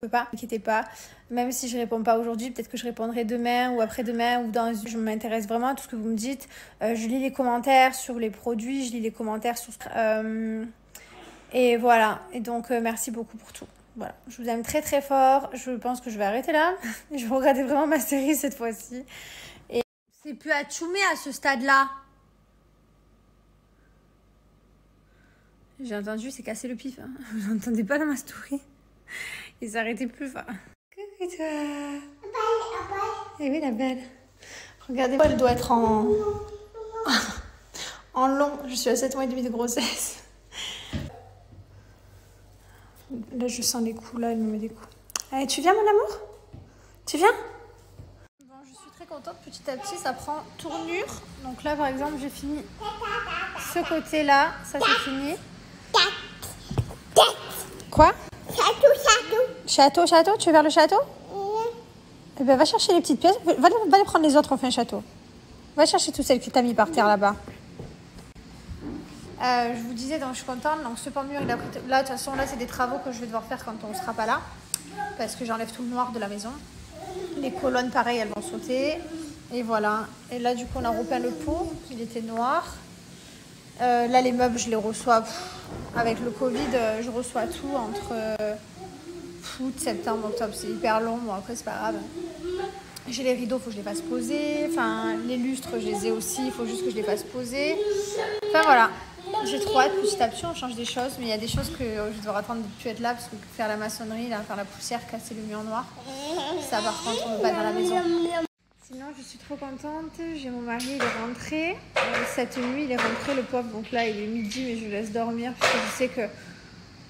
peux pas, n'inquiétez pas. Même si je réponds pas aujourd'hui, peut-être que je répondrai demain ou après-demain ou dans. Je m'intéresse vraiment à tout ce que vous me dites. Je lis les commentaires sur les produits, je lis les commentaires sur. Et voilà. Et donc merci beaucoup pour tout. Voilà. Je vous aime très très fort. Je pense que je vais arrêter là. Je vais regarder vraiment ma série cette fois-ci. Et c'est plus à choumer à ce stade-là. J'ai entendu, c'est casser le pif. Hein. Vous n'entendez pas dans ma story. Ils s'arrêtaient plus. Enfin. Coucou toi. Eh oui, la belle. Regardez, elle doit être en long. Je suis à 7 mois et demi de grossesse. Là, je sens les coups. Là, elle me met des coups. Allez, tu viens, mon amour? Tu viens? Bon, je suis très contente. Petit à petit, ça prend tournure. Donc là, par exemple, j'ai fini ce côté-là. Ça, c'est fini. Quoi? Château, tu veux vers le château? Eh ben, va chercher les petites pièces. Va les prendre les autres, on fait un château. Va chercher toutes celles que tu as mis par terre là-bas. Je vous disais, donc je suis contente. Donc ce pan de mur, il a pris... Là, de toute façon, là, c'est des travaux que je vais devoir faire quand on ne sera pas là. Parce que j'enlève tout le noir de la maison. Les colonnes, pareil, elles vont sauter. Et voilà. Et là, du coup, on a repeint le pot. Il était noir. Là, les meubles, je les reçois. Avec le Covid, je reçois tout entre... août, septembre, octobre, c'est hyper long. Bon, après, c'est pas grave. J'ai les rideaux, il faut que je les fasse poser. Enfin, les lustres, je les ai aussi. Il faut juste que je les fasse poser. Enfin, voilà. J'ai trop hâte. Petit à petit, on change des choses. Mais il y a des choses que je dois attendre de ne plus être là. Parce que faire la maçonnerie, là, faire la poussière, casser le mur noir. Ça, par contre, on ne veut pas dans la maison. Sinon, je suis trop contente. J'ai mon mari, il est rentré. Cette nuit, il est rentré, le pauvre. Donc là, il est midi, mais je le laisse dormir. Parce que je sais que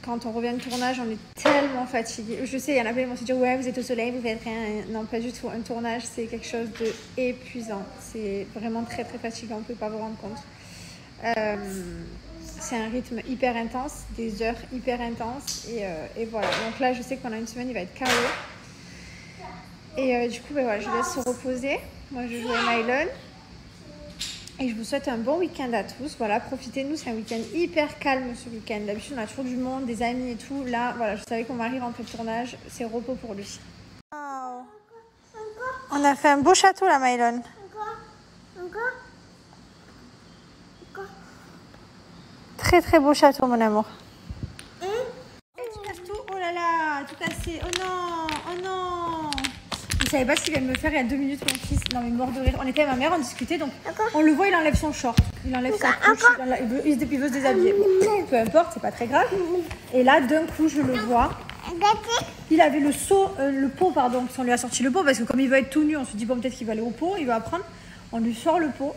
quand on revient de tournage, on est tellement fatigué. Je sais, il y en a plein qui vont se dire ouais, vous êtes au soleil, vous faites rien. Non, pas du tout. Un tournage, c'est quelque chose d'épuisant. C'est vraiment très très fatigant. On ne peut pas vous rendre compte. C'est un rythme hyper intense, des heures hyper intenses. Et voilà. Donc là, je sais que pendant une semaine, il va être KO. Et du coup, voilà, je laisse se reposer. Moi, je joue à Nylon. Et je vous souhaite un bon week-end à tous. Voilà, profitez-nous. C'est un week-end hyper calme ce week-end. D'habitude, on a toujours du monde, des amis et tout. Là, voilà, je savais qu'on m'arrive en de tournage. C'est repos pour lui. Wow. On a fait un beau château là, Mylon. Très très beau château, mon amour. Et tu casses tout. Oh là là, tout cassé. Oh non, oh non. Vous savez pas ce qu'il vient de me faire il y a 2 minutes, mon fils. Non mais mort de rire. On était avec ma mère, on discutait, donc on le voit, il enlève son short, il enlève sa couche, il veut se déshabiller. Bon, peu importe, c'est pas très grave. Et là, d'un coup, je le vois. Il avait le pot, pardon, parce qu'on lui a sorti le pot, parce que comme il veut être tout nu, on se dit bon, peut-être qu'il va aller au pot, il va apprendre. On lui sort le pot.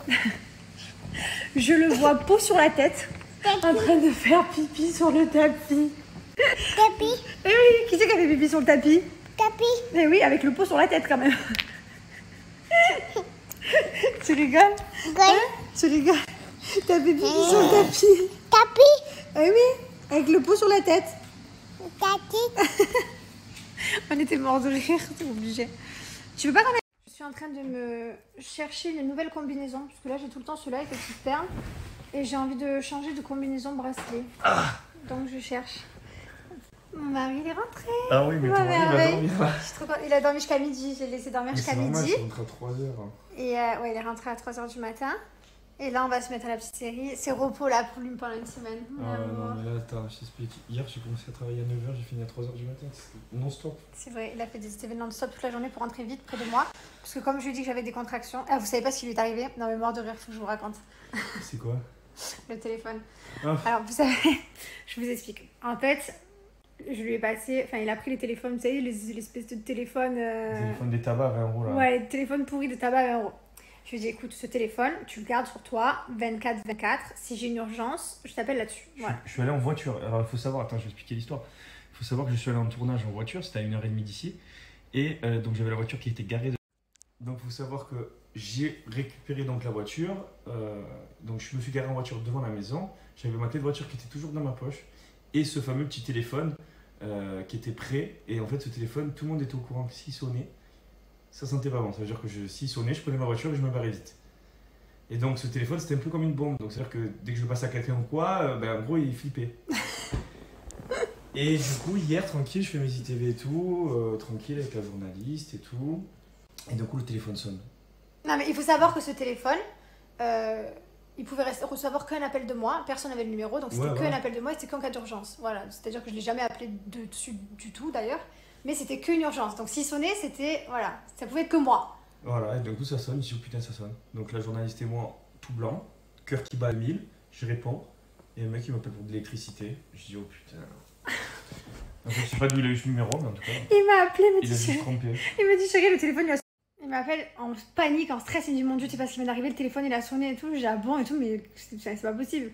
Je le vois pot sur la tête, en train de faire pipi sur le tapis. Tapis. Eh oui, qui c'est qui a fait pipi sur le tapis? Tapis. Eh oui, avec le pot sur la tête quand même. Tu rigoles? Hein? Tu rigoles? T'as fait pipi sur le tapis. Tapis. Eh oui, avec le pot sur la tête. Tapis. On était morts de rire, t'es obligé. Tu veux pas qu'on aille... Je suis en train de me chercher une nouvelle combinaison, parce que là j'ai tout le temps celui-là avec les petites perles. Et j'ai envie de changer de combinaison bracelet. Donc je cherche. Mon mari il est rentré. Ah oui, mais ton mari va dormir. Il a dormi jusqu'à midi, j'ai laissé dormir jusqu'à midi. Il est rentré à 3h. Et ouais, il est rentré à 3h du matin. Et là, on va se mettre à la petite série. C'est repos là pour lui pendant une semaine. Non, mais là, attends, je t'explique. Hier, j'ai commencé à travailler à 9h, j'ai fini à 3h du matin. C'était non-stop. C'est vrai, il a fait des événements non-stop toute la journée pour rentrer vite près de moi. Parce que comme je lui ai dit que j'avais des contractions. Ah, vous savez pas ce qui lui est arrivé? Non, mais mort de rire, faut que je vous raconte. C'est quoi? Le téléphone. Ah. Alors, vous savez, je vous explique. En fait, je lui ai passé. Enfin, il a pris les téléphones, vous savez, les espèces de téléphones. Les téléphones des tabacs à 20 € là. Ouais, les téléphones pourris de tabac à 20 €. Je lui ai dit, écoute, ce téléphone, tu le gardes sur toi, 24/24. Si j'ai une urgence, je t'appelle là-dessus. Voilà. Je suis allé en voiture. Alors, il faut savoir, attends, je vais expliquer l'histoire. Il faut savoir que je suis allé en tournage en voiture, c'était à 1h30 d'ici. Et donc, j'avais la voiture qui était garée. Donc, il faut savoir que j'ai récupéré donc la voiture. Donc, je me suis garé en voiture devant la maison. J'avais ma clé de voiture qui était toujours dans ma poche. Et ce fameux petit téléphone qui était prêt. Et en fait, ce téléphone, tout le monde était au courant que s'il sonnait, ça sentait pas bon. Ça veut dire que s'il sonnait, je prenais ma voiture et je me barrais vite. Et donc, ce téléphone, c'était un peu comme une bombe. Donc, c'est-à-dire que dès que je le passais à quelqu'un ou quoi, en gros, il flippait. Et du coup, hier, tranquille, je fais mes ITV et tout, tranquille avec la journaliste et tout. Et du coup, le téléphone sonne. Non, mais il faut savoir que ce téléphone, il pouvait recevoir qu'un appel de moi. Personne n'avait le numéro, donc c'était qu'un appel de moi et c'était qu'en cas d'urgence. Voilà, c'est-à-dire que je ne l'ai jamais appelé dessus du tout d'ailleurs. Mais c'était qu'une urgence. Donc s'il sonnait, c'était. Voilà, ça pouvait être que moi. Voilà, et du coup, ça sonne. Je dis, oh putain, ça sonne. Donc la journaliste et moi, tout blanc, cœur qui bat à 1000. Je réponds. Et le mec, il m'appelle pour de l'électricité. Je dis, oh putain. En fait, je sais pas d'où il a eu ce numéro, mais en tout cas. Il m'a appelé, il a dû se tromper. Il m'a dit, chérie, le téléphone, il m'appelle en panique, en stress. Il me dit, mon Dieu, tu sais pas ce qui m'est arrivé, le téléphone, il a sonné et tout. J'ai dit, ah bon et tout, mais c'est pas possible.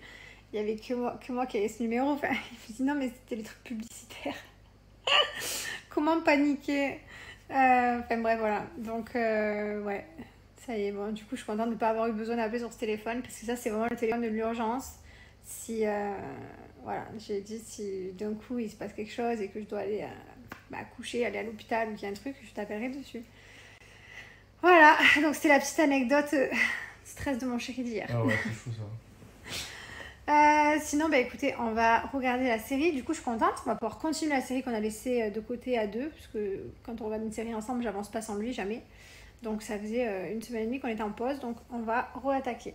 Il y avait que moi qui avais ce numéro. Enfin, il me dit, non, mais c'était les trucs publicitaires. Comment paniquer Enfin bref, voilà. Donc, ouais, ça y est. Bon, du coup, je suis contente de ne pas avoir eu besoin d'appeler sur ce téléphone parce que ça, c'est vraiment le téléphone de l'urgence. Si, voilà, j'ai dit, si d'un coup, il se passe quelque chose et que je dois aller coucher, aller à l'hôpital ou qu'il y a un truc, je t'appellerai dessus. Voilà, donc c'était la petite anecdote stress de mon chéri d'hier. Ah ouais, c'est fou ça. Sinon, bah écoutez, on va regarder la série. Du coup, je suis contente. On va pouvoir continuer la série qu'on a laissée de côté à deux. Parce que quand on regarde une série ensemble, j'avance pas sans lui, jamais. Donc, ça faisait une semaine et demie qu'on était en pause. Donc, on va re-attaquer.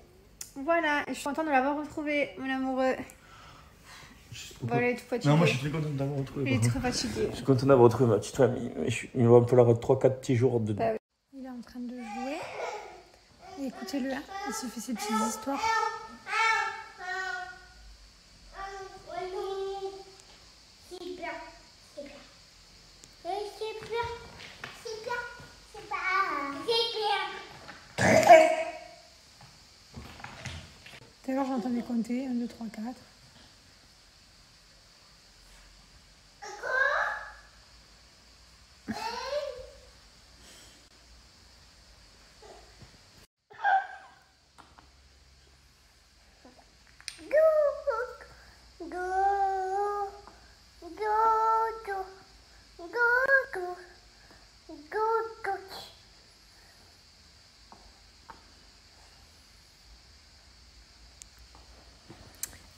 Voilà, et je suis contente de l'avoir retrouvé, mon amoureux. Voilà, il est tout fatigué. Non, moi je suis très contente d'avoir retrouvé. Il est très fatigué. Je suis content d'avoir retrouvé ma petite famille. Il va me falloir 3-4 petits jours de. Bah, il est en train de jouer. Et écoutez-le, hein. Il se fait ses petites histoires. Tout à l'heure, j'entendais compter 1, 2, 3, 4.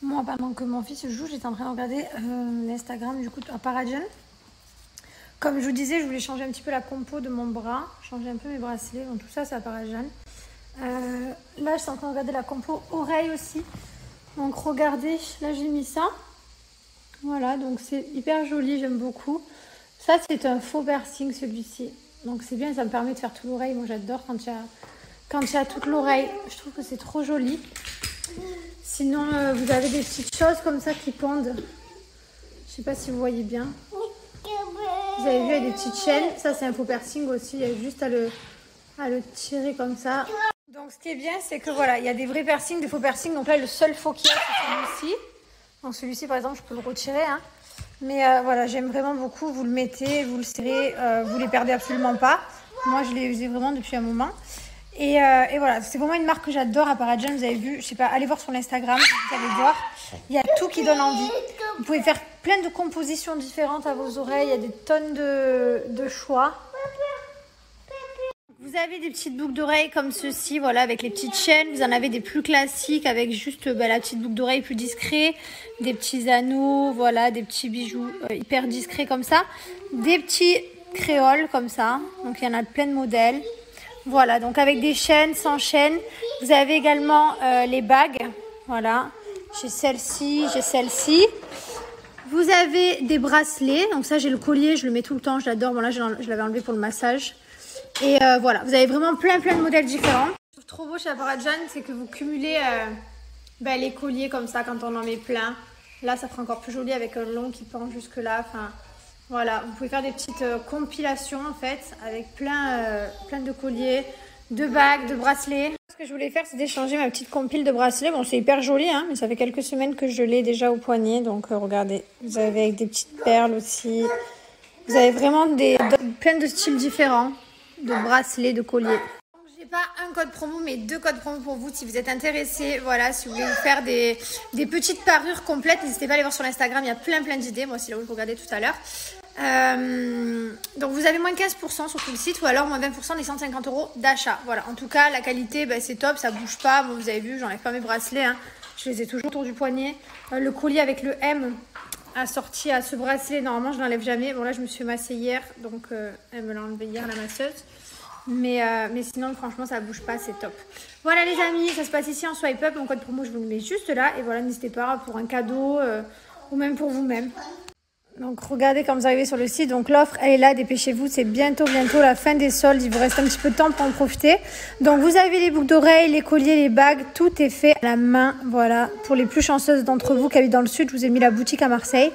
Moi, pendant que mon fils joue, j'étais en train de regarder l'Instagram du coup à Paragen. Comme je vous disais, je voulais changer un petit peu la compo de mon bras, changer un peu mes bracelets, donc tout ça c'est à Paragen. Là, je suis en train de regarder la compo oreille aussi. Donc regardez, là j'ai mis ça. Voilà, donc c'est hyper joli, j'aime beaucoup. Ça c'est un faux piercing celui-ci. Donc c'est bien, ça me permet de faire toute l'oreille. Moi j'adore quand il y a toute l'oreille. Je trouve que c'est trop joli. Sinon, vous avez des petites choses comme ça qui pendent. Je sais pas si vous voyez bien. Vous avez vu, il y a des petites chaînes. Ça, c'est un faux piercing aussi. Il y a juste à le tirer comme ça. Donc, ce qui est bien, c'est que voilà, il y a des vrais piercings, des faux piercings. Donc là, le seul faux qu'il y a, c'est celui-ci. Donc, celui-ci, par exemple, je peux le retirer. Hein. Mais voilà, j'aime vraiment beaucoup. Vous le mettez, vous le serrez. Vous les perdez absolument pas. Moi, je l'ai usé vraiment depuis un moment. Et voilà, c'est vraiment une marque que j'adore à Paragen. Vous avez vu, je sais pas, allez voir sur l'Instagram, vous allez voir. Il y a tout qui donne envie. Vous pouvez faire plein de compositions différentes à vos oreilles. Il y a des tonnes de choix. Vous avez des petites boucles d'oreilles comme ceci, voilà, avec les petites chaînes. Vous en avez des plus classiques avec juste la petite boucle d'oreille plus discret. Des petits anneaux, voilà, des petits bijoux hyper discrets comme ça. Des petits créoles comme ça. Donc il y en a plein de modèles. Voilà, donc avec des chaînes, sans chaîne. Vous avez également les bagues. Voilà, j'ai celle-ci, j'ai celle-ci. Vous avez des bracelets. Donc ça, j'ai le collier, je le mets tout le temps, je l'adore. Bon là, je l'avais enlevé pour le massage. Et voilà, vous avez vraiment plein de modèles différents. Ce que je trouve trop beau chez Paragen, c'est que vous cumulez les colliers comme ça quand on en met plein. Là, ça fera encore plus joli avec un long qui pend jusque là. Enfin, voilà, vous pouvez faire des petites compilations en fait avec plein de colliers, de bagues, de bracelets. Ce que je voulais faire, c'est d'échanger ma petite compile de bracelets. Bon, c'est hyper joli, hein, mais ça fait quelques semaines que je l'ai déjà au poignet. Donc regardez, vous avez avec des petites perles aussi. Vous avez vraiment plein de styles différents de bracelets, de colliers. J'ai pas un code promo, mais 2 codes promo pour vous si vous êtes intéressés. Voilà, si vous voulez vous faire des petites parures complètes, n'hésitez pas à aller voir sur l'Instagram. Il y a plein d'idées. Moi, c'est là où je regardais tout à l'heure. Donc vous avez moins 15% sur tout le site ou alors moins 20% des 150 € d'achat. Voilà, en tout cas la qualité c'est top, ça bouge pas. Bon, vous avez vu, j'enlève pas mes bracelets, hein. Je les ai toujours autour du poignet. Le collier avec le M, assortie à ce bracelet. Normalement, je ne l'enlève jamais. Bon, là, je me suis massée hier, donc elle me l'a enlevé hier, la masseuse. Mais sinon, franchement, ça ne bouge pas, c'est top. Voilà, les amis, ça se passe ici en swipe up. Mon code promo, je vous le mets juste là. Et voilà, n'hésitez pas pour un cadeau ou même pour vous-même. Donc, regardez quand vous arrivez sur le site. Donc, l'offre, elle est là. Dépêchez-vous. C'est bientôt la fin des soldes. Il vous reste un petit peu de temps pour en profiter. Donc, vous avez les boucles d'oreilles, les colliers, les bagues. Tout est fait à la main. Voilà. Pour les plus chanceuses d'entre vous qui habitent dans le sud, je vous ai mis la boutique à Marseille.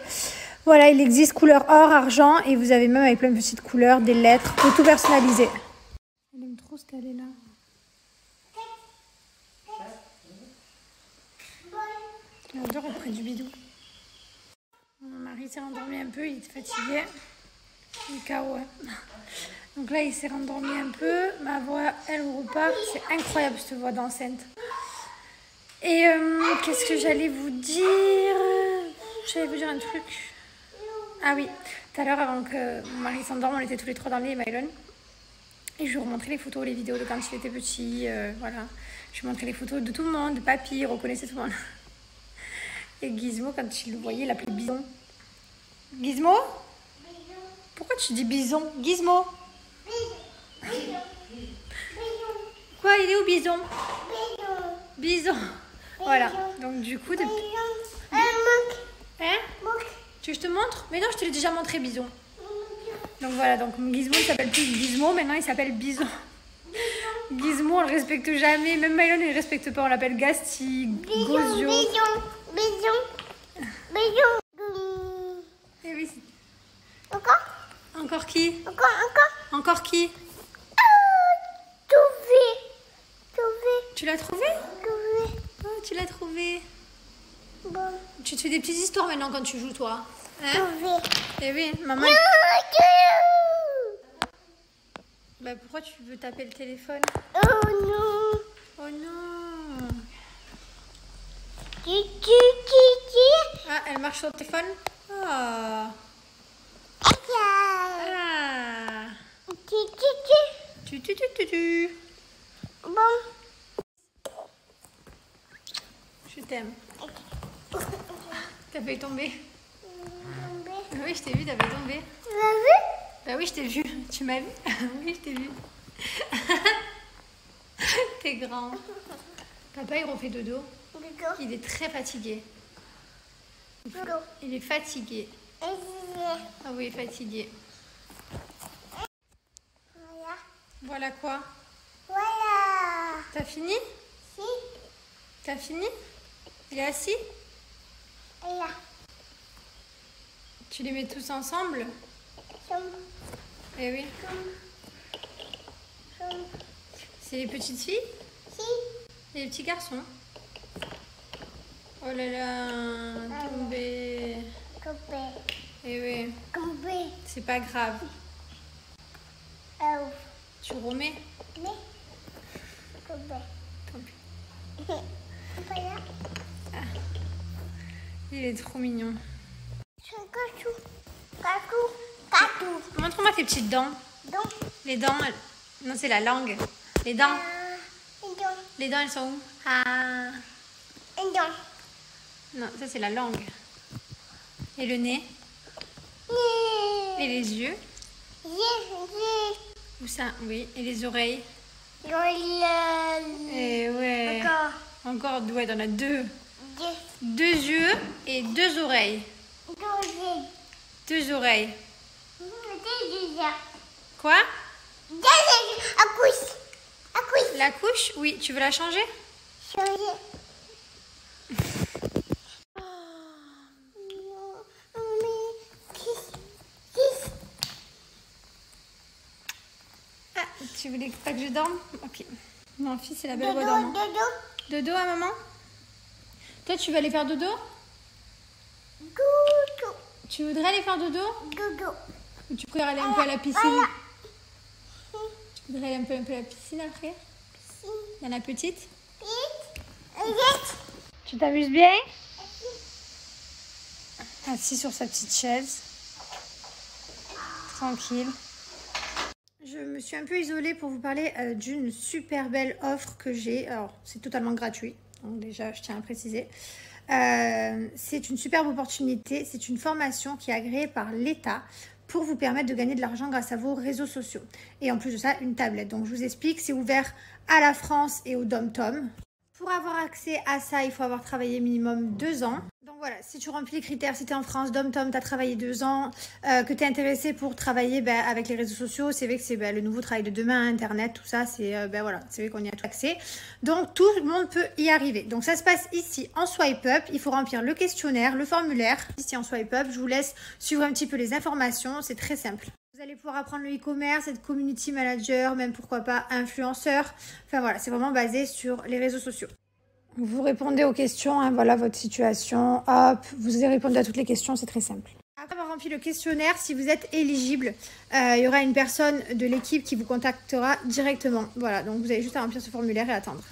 Voilà, il existe couleur or, argent. Et vous avez même avec plein de petites couleurs, des lettres. Vous pouvez tout personnaliser. Elle aime trop ce qu'elle est là. Elle dort auprès du bidou. Mon mari s'est rendormi un peu, il est fatigué. Il est KO. Donc là, il s'est rendormi un peu. Ma voix, elle repart. C'est incroyable cette voix d'enceinte. Et qu'est-ce que j'allais vous dire? J'allais vous dire un truc. Ah oui, tout à l'heure, avant que mon mari s'endorme, on était tous les trois dans le lit, Mylon. Et je lui remontrais les photos, les vidéos de quand il était petit. Voilà. Je lui montrais les photos de tout le monde, de papy, il reconnaissait tout le monde. Et Gizmo, quand il le voyait, il l'appelait Bison. Gizmo? Pourquoi tu dis Bison? Gizmo? Quoi, il est où Bison? Bison. Voilà. Donc du coup... Hein? Tu veux que je te montre? Mais non, je te l'ai déjà montré, Bison. Donc voilà, donc Gizmo, il s'appelle plus Gizmo, maintenant il s'appelle Bison. Gizmo, on le respecte jamais. Même Mylon, il ne respecte pas. On l'appelle Gasti, Gozio. Eh oui. Encore qui? Encore qui? Tu l'as trouvé? Oh, tu l'as trouvé. Tu te fais des petites histoires maintenant quand tu joues, toi. Hein? Eh oui, maman. Bah pourquoi tu veux taper le téléphone? Oh non. Oh non. Ah, elle marche sur le téléphone? Ah. Ah. Tu. Je t'aime. T'as failli tomber. Oui, je t'ai vu, t'as failli tomber. Tu l'as vu? Bah oui, je t'ai vu. Tu m'as vu? Oui, je t'ai vu. T'es grand. Papa, il refait dodo. Il est très fatigué. Il est fatigué. Ah oui, il est fatigué. Voilà quoi? Voilà. T'as fini? Si. T'as fini? Il est assis? Et là. Tu les mets tous ensemble? Eh oui. C'est les petites filles? Si. Et les petits garçons? Oh là là, tombé. Eh oui, c'est pas grave. Tu remets? Tant pis. Ah. Il est trop mignon. Montre-moi tes petites dents. Les dents, non, c'est la langue. Les dents. Les dents, elles sont où? Ah. Non, ça c'est la langue. Et le nez? Et les yeux? Où ça? Oui. Et les oreilles? Et ouais. Encore, ouais, t'en as deux. 2 yeux et 2 oreilles. 2 oreilles. Quoi? La couche? Oui, tu veux la changer? Ah, tu voulais pas que je dorme? Ok. Mon fils, c'est la belle voix dormant. Dodo à maman? Toi, tu veux aller faire dodo? Tu voudrais aller faire dodo? Ou tu préfères aller un peu à la piscine? Tu voudrais aller un peu à la piscine après? Dans la petite? Tu t'amuses bien? Assis sur sa petite chaise. Tranquille. Je me suis un peu isolée pour vous parler d'une super belle offre que j'ai. Alors, c'est totalement gratuit. Donc déjà, je tiens à préciser. C'est une superbe opportunité. C'est une formation qui est agréée par l'État pour vous permettre de gagner de l'argent grâce à vos réseaux sociaux. Et en plus de ça, une tablette. Donc je vous explique, c'est ouvert à la France et au Dom-Tom. Pour avoir accès à ça, il faut avoir travaillé minimum 2 ans. Donc voilà, si tu remplis les critères, si tu es en France, Dom-Tom, tu as travaillé 2 ans, que tu es intéressé pour travailler avec les réseaux sociaux, c'est vrai que c'est le nouveau travail de demain, Internet, tout ça, c'est voilà, c'est vrai qu'on y a tout accès. Donc tout le monde peut y arriver. Donc ça se passe ici en Swipe Up, il faut remplir le questionnaire, le formulaire. Ici en Swipe Up, je vous laisse suivre un petit peu les informations, c'est très simple. Vous allez pouvoir apprendre le e-commerce, être community manager, même pourquoi pas influenceur. Enfin voilà, c'est vraiment basé sur les réseaux sociaux. Vous répondez aux questions, hein, voilà votre situation, hop, vous allez répondre à toutes les questions, c'est très simple. Après avoir rempli le questionnaire, si vous êtes éligible, il y aura une personne de l'équipe qui vous contactera directement. Voilà, donc vous avez juste à remplir ce formulaire et attendre.